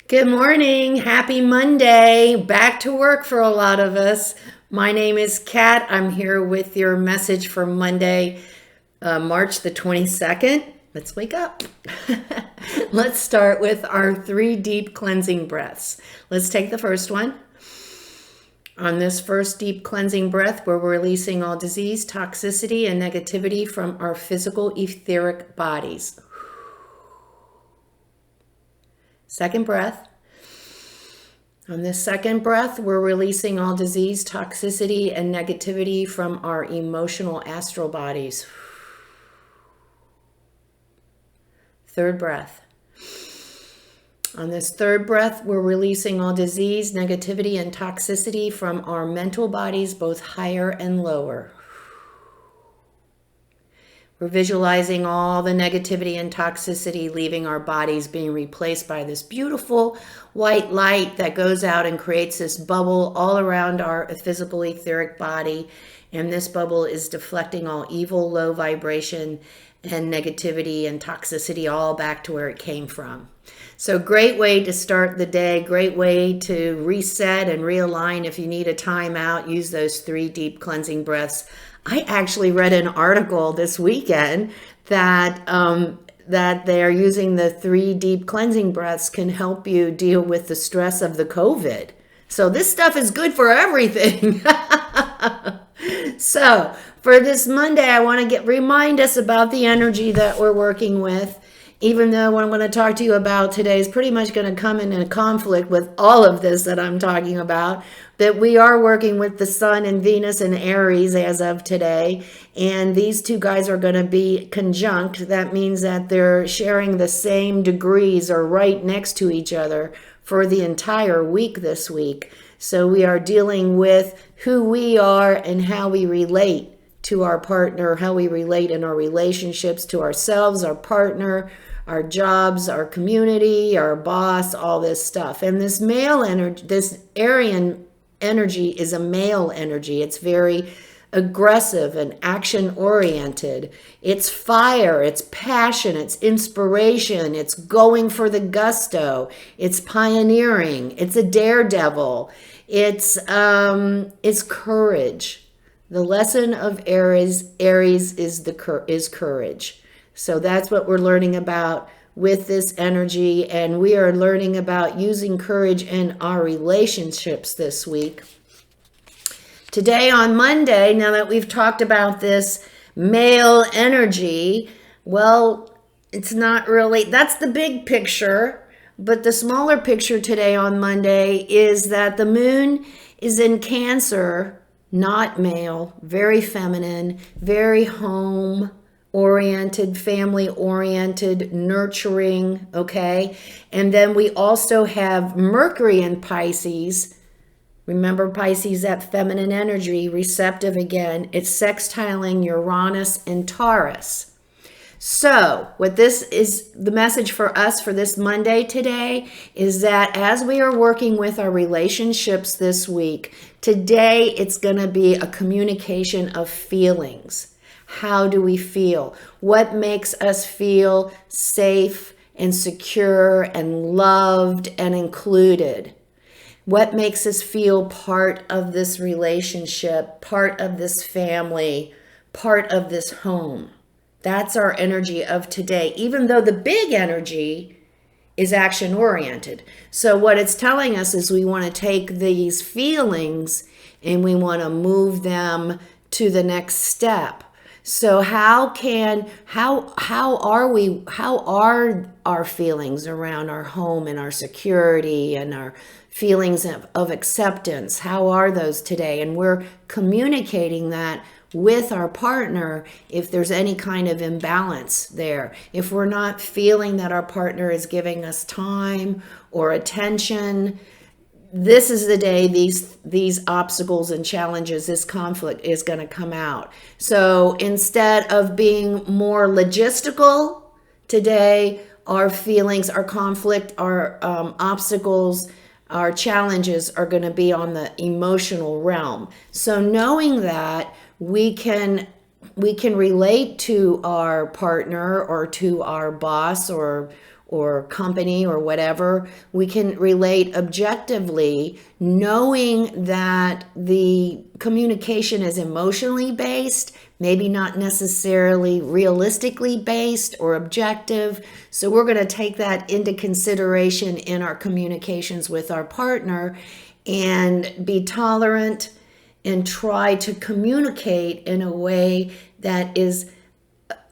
Good morning. Happy Monday. Back to work for a lot of us. My name is Kat. I'm here with your message for Monday, March the 22nd. Let's wake up. Let's start with our 3 deep cleansing breaths. Let's take the first one. On this first deep cleansing breath, we're releasing all disease, toxicity, and negativity from our physical etheric bodies. Second breath. On this second breath, we're releasing all disease, toxicity, and negativity from our emotional astral bodies. Third breath. On this third breath, we're releasing all disease, negativity, and toxicity from our mental bodies, both higher and lower. We're visualizing all the negativity and toxicity leaving our bodies, being replaced by this beautiful white light that goes out and creates this bubble all around our physical etheric body. And this bubble is deflecting all evil, low vibration, and negativity and toxicity all back to where it came from. So great way to start the day, great way to reset and realign. If you need a timeout, use those 3 deep cleansing breaths. I actually read an article this weekend that they are using the 3 deep cleansing breaths can help you deal with the stress of the COVID. So this stuff is good for everything. So for this Monday, I want to remind us about the energy that we're working with. Even though what I'm going to talk to you about today is pretty much going to come in a conflict with all of this that I'm talking about, that we are working with the Sun and Venus and Aries as of today, and these 2 guys are going to be conjunct. That means that they're sharing the same degrees or right next to each other for the entire week this week. So we are dealing with who we are and how we relate to our partner, how we relate in our relationships to ourselves, our partner, our jobs, our community, our boss, all this stuff. And this male energy, this Aryan energy is a male energy. It's very aggressive and action oriented. It's fire, it's passion, it's inspiration, it's going for the gusto, it's pioneering, it's a daredevil, it's courage. The lesson of Aries is courage. So that's what we're learning about with this energy, and we are learning about using courage in our relationships this week. Today on Monday, now that we've talked about this male energy, well, it's not really, that's the big picture, but the smaller picture today on Monday is that the moon is in Cancer, not male, very feminine, very home oriented, family oriented, nurturing, okay? And then we also have Mercury in Pisces. Remember Pisces, that feminine energy, receptive again. It's sextiling Uranus and Taurus. So what this is, the message for us for this Monday today is that as we are working with our relationships this week, today it's going to be a communication of feelings. How do we feel? What makes us feel safe and secure and loved and included? What makes us feel part of this relationship, part of this family, part of this home? That's our energy of today, even though the big energy is action oriented. So what it's telling us is we want to take these feelings and we want to move them to the next step. So how are our feelings around our home and our security and our feelings of acceptance? How are those today? And we're communicating that with our partner if there's any kind of imbalance there. If we're not feeling that our partner is giving us time or attention, this is the day these obstacles and challenges, this conflict is going to come out. So instead of being more logistical today, our feelings, our conflict, our obstacles, our challenges are going to be on the emotional realm. So knowing that we can relate to our partner or to our boss or or company or whatever. We can relate objectively, knowing that the communication is emotionally based, maybe not necessarily realistically based or objective. So we're going to take that into consideration in our communications with our partner and be tolerant and try to communicate in a way that is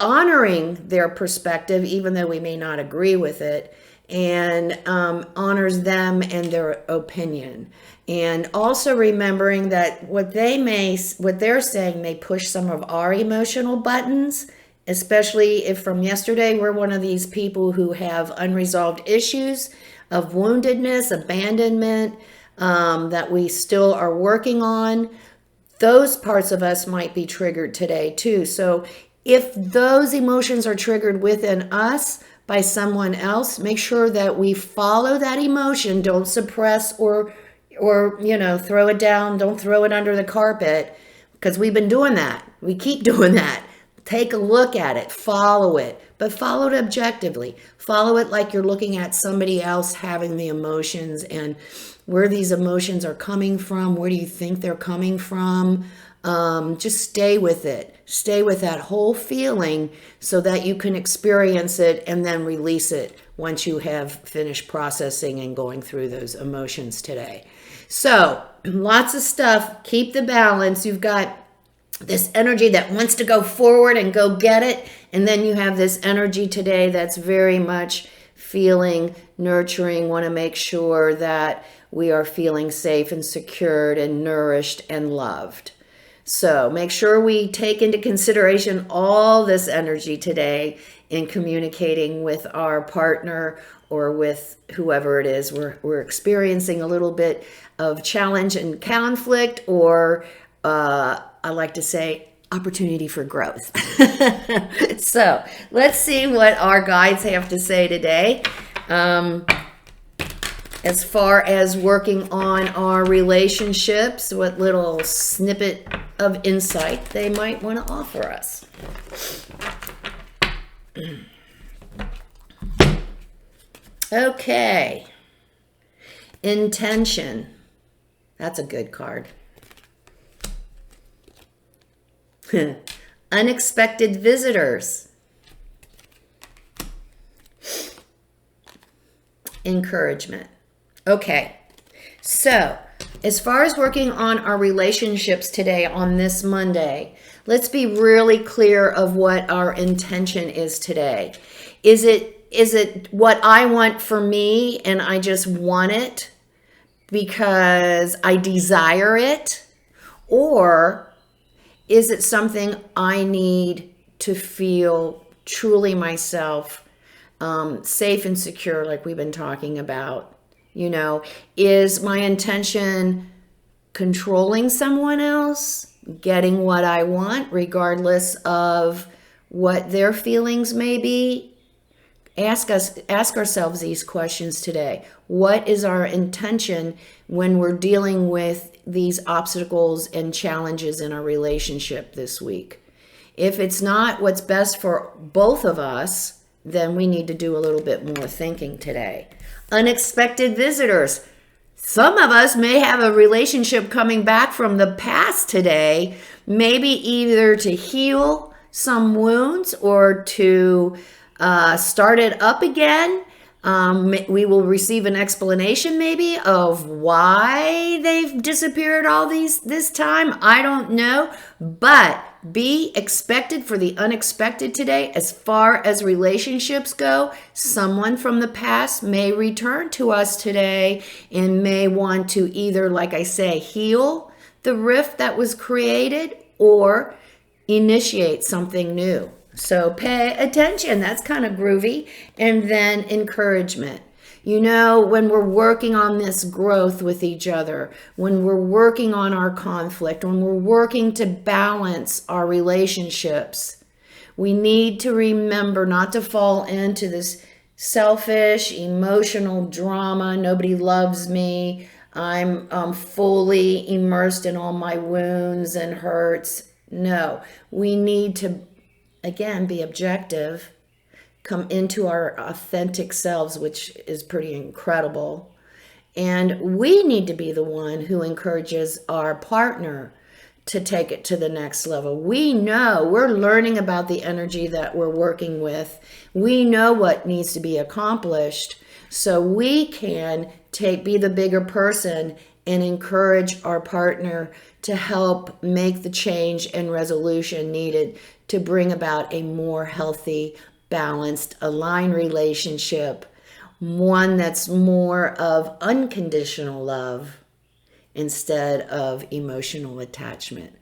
honoring their perspective, even though we may not agree with it, and honors them and their opinion. And also remembering that what they're saying may push some of our emotional buttons, especially if from yesterday we're one of these people who have unresolved issues of woundedness, abandonment, that we still are working on. Those parts of us might be triggered today too. So if those emotions are triggered within us by someone else, make sure that we follow that emotion. Don't suppress or throw it down. Don't throw it under the carpet, because we've been doing that. We keep doing that. Take a look at it, follow it, but follow it objectively. Follow it like you're looking at somebody else having the emotions and where these emotions are coming from. Where do you think they're coming from? Just stay with it. Stay with that whole feeling so that you can experience it and then release it once you have finished processing and going through those emotions today. So lots of stuff. Keep the balance. You've got this energy that wants to go forward and go get it. And then you have this energy today that's very much feeling nurturing. Want to make sure that we are feeling safe and secured and nourished and loved. So make sure we take into consideration all this energy today in communicating with our partner or with whoever it is we're experiencing a little bit of challenge and conflict, or I like to say opportunity for growth. So let's see what our guides have to say today. As far as working on our relationships, what little snippet of insight they might want to offer us. Okay. Intention. That's a good card. Unexpected visitors. Encouragement. Okay, so as far as working on our relationships today on this Monday, let's be really clear of what our intention is today. Is it what I want for me and I just want it because I desire it? Or is it something I need to feel truly myself, safe and secure, like we've been talking about? Is my intention controlling someone else, getting what I want, regardless of what their feelings may be? Ask ourselves these questions today. What is our intention when we're dealing with these obstacles and challenges in our relationship this week? If it's not what's best for both of us, then we need to do a little bit more thinking today. Unexpected visitors. Some of us may have a relationship coming back from the past today, maybe either to heal some wounds or to start it up again. We will receive an explanation maybe of why they've disappeared all this time. I don't know, but be expected for the unexpected today. As far as relationships go, someone from the past may return to us today and may want to either, like I say, heal the rift that was created or initiate something new. So pay attention. That's kind of groovy. And then encouragement. When we're working on this growth with each other, when we're working on our conflict, when we're working to balance our relationships, we need to remember not to fall into this selfish, emotional drama. Nobody loves me. I'm fully immersed in all my wounds and hurts. No, we need to, again, be objective, come into our authentic selves, which is pretty incredible. And we need to be the one who encourages our partner to take it to the next level. We know, we're learning about the energy that we're working with. We know what needs to be accomplished. So we can be the bigger person and encourage our partner to help make the change and resolution needed to bring about a more healthy, balanced, aligned relationship, one that's more of unconditional love instead of emotional attachment.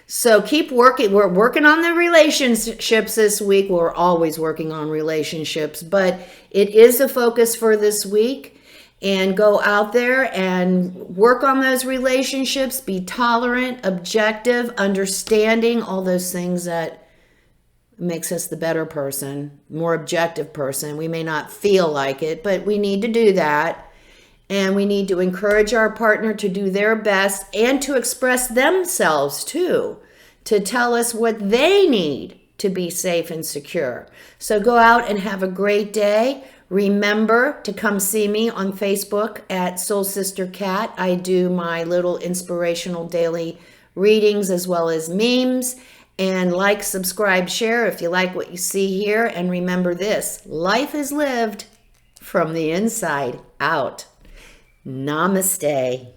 So keep working. We're working on the relationships this week. We're always working on relationships, but it is a focus for this week. And go out there and work on those relationships. Be tolerant, objective, understanding, all those things that makes us the better person, more objective person. We may not feel like it, but we need to do that. And we need to encourage our partner to do their best and to express themselves too, to tell us what they need to be safe and secure. So go out and have a great day. Remember to come see me on Facebook at Soul Sister Cat. I do my little inspirational daily readings as well as memes. And like, subscribe, share if you like what you see here. And remember this, life is lived from the inside out. Namaste.